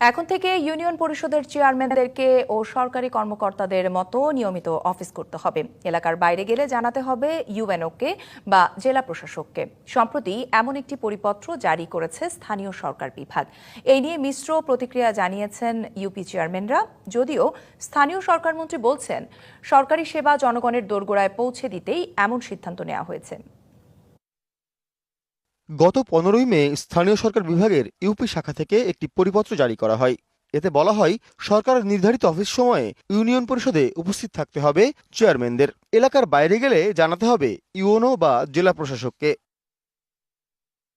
এখন থেকে ইউনিয়ন পরিষদের চেয়ারম্যানদেরকে ও সরকারি কর্মকর্তাদের মতো নিয়মিত অফিস করতে হবে। এলাকার বাইরে গেলে জানাতে হবে ইউএনওকে বা জেলা প্রশাসককে। সম্প্রতি এমন একটি পরিপত্র জারি করেছে স্থানীয় সরকার বিভাগ। এই নিয়ে মিশ্র প্রতিক্রিয়া জানিয়েছেন ইউপি চেয়ারম্যানরা। যদিও স্থানীয় সরকারমন্ত্রী বলছেন, সরকারি সেবা জনগণের দোরগোড়ায় পৌঁছে দিতেই এমন সিদ্ধান্ত নেওয়া হয়েছে। গত 15ই মে স্থানীয় সরকার বিভাগের ইউপি শাখা থেকে একটি পরিপত্র জারি করা হয়। এতে বলা হয়, সরকারের নির্ধারিত অফিস সময়ে ইউনিয়ন পরিষদে উপস্থিত থাকতে হবে চেয়ারম্যানদের। এলাকার বাইরে গেলে জানাতে হবে ইউএনও বা জেলা প্রশাসককে।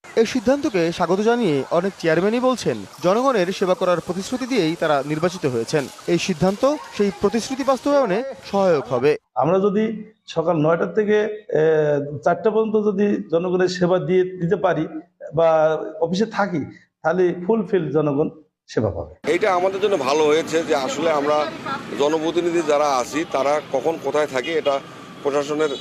এই সিদ্ধান্তকে স্বাগত জানিয়ে অনেক চেয়ারম্যানই বলছেন, জনগণের সেবা করার প্রতিশ্রুতি দিয়েই তারা নির্বাচিত হয়েছেন। এই সিদ্ধান্ত সেই প্রতিশ্রুতি বাস্তবায়নে সহায়ক হবে। আমরা যদি সকাল 9টা থেকে 4টা পর্যন্ত যদি জনগণের সেবা দিতে পারি বা অফিসে থাকি, তাহলে ফুলফিল জনগণ সেবা পাবে। এইটা আমাদের জন্য ভালো হয়েছে যে আসলে আমরা জনপ্রতিনিধি যারা আছি তারা কখন কোথায় থাকি এটা প্রশাসনের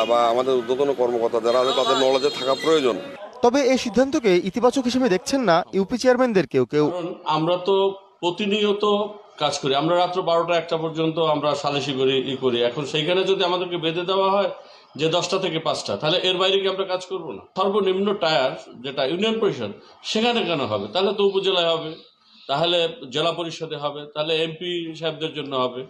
বা আমাদের ঊর্ধ্বতন কর্মকর্তা যারা আছে তাদের নলেজে থাকা প্রয়োজন। তবে এই সিদ্ধান্তকে ইতিবাচক হিসেবে দেখছেন না ইউপি চেয়ারম্যানদের কেউ। আমরা তো প্রতিনিয়ত কাজ করি, আমরা রাত্র 12টা 1টা পর্যন্ত আমরা সালিশি করি। এখন সেইখানে যদি আমাদেরকে বেঁধে দেওয়া হয় যে 10টা থেকে 5টা, তাহলে এর বাইরে কি আমরা কাজ করব না? সর্বনিম্ন টায়ার যেটা ইউনিয়ন পরিষদ, সেখানে কেন হবে? তাহলে তো উপজেলায় হবে, তাহলে জেলা পরিষদে হবে, তাহলে এমপি সাহেবদের জন্য হবে,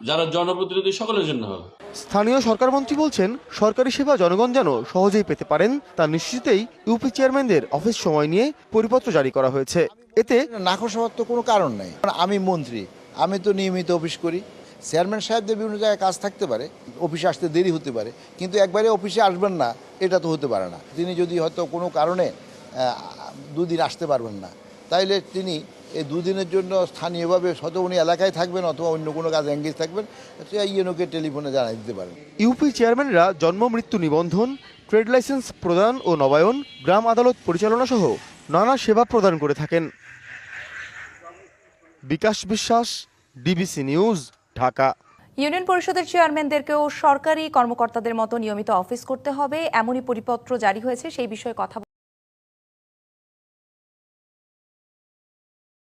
যারা জনপ্রতিনিধি সকলের জন্য হবে। স্থানীয় সরকারমন্ত্রী বলছেন, সরকারি সেবা জনগণ যেন সহজেই পেতে পারেন তা নিশ্চিতেই ইউপি চেয়ারম্যানদের অফিস সময় নিয়ে পরিপত্র জারি করা হয়েছে। এতে নাখোশ হওয়ার তো কোনো কারণ নেই। আমি মন্ত্রী, আমি তো নিয়মিত অফিস করি। চেয়ারম্যান সাহেবদের বিভিন্ন জায়গায় কাজ থাকতে পারে, অফিসে আসতে দেরি হতে পারে, কিন্তু একবারে অফিসে আসবেন না এটা তো হতে পারে না। তিনি যদি হয়তো কোনো কারণে 2 দিন আসতে পারবেন না, তাইলে তিনি এই 2 দিনের জন্য স্থানীয়ভাবে হয়তো উনি এলাকায় থাকবেন অথবা অন্য কোনো কাজে এঙ্গেজ থাকবেন, সে ইউএনওকে টেলিফোনে জানিয়ে দিতে পারেন। ইউপি চেয়ারম্যানরা জন্ম মৃত্যু নিবন্ধন, ট্রেড লাইসেন্স প্রদান ও নবায়ন, গ্রাম আদালত পরিচালনা সহ নানা সেবা প্রদান করে থাকেন। বিকাশ বিশ্বাস, ডিবিসি নিউজ, ঢাকা। ইউনিয়ন পরিষদের চেয়ারম্যানদেরকেও সরকারি কর্মকর্তাদের মতো নিয়মিত অফিস করতে হবে, এমনই পরিপত্র জারি হয়েছে। সেই বিষয়ে কথা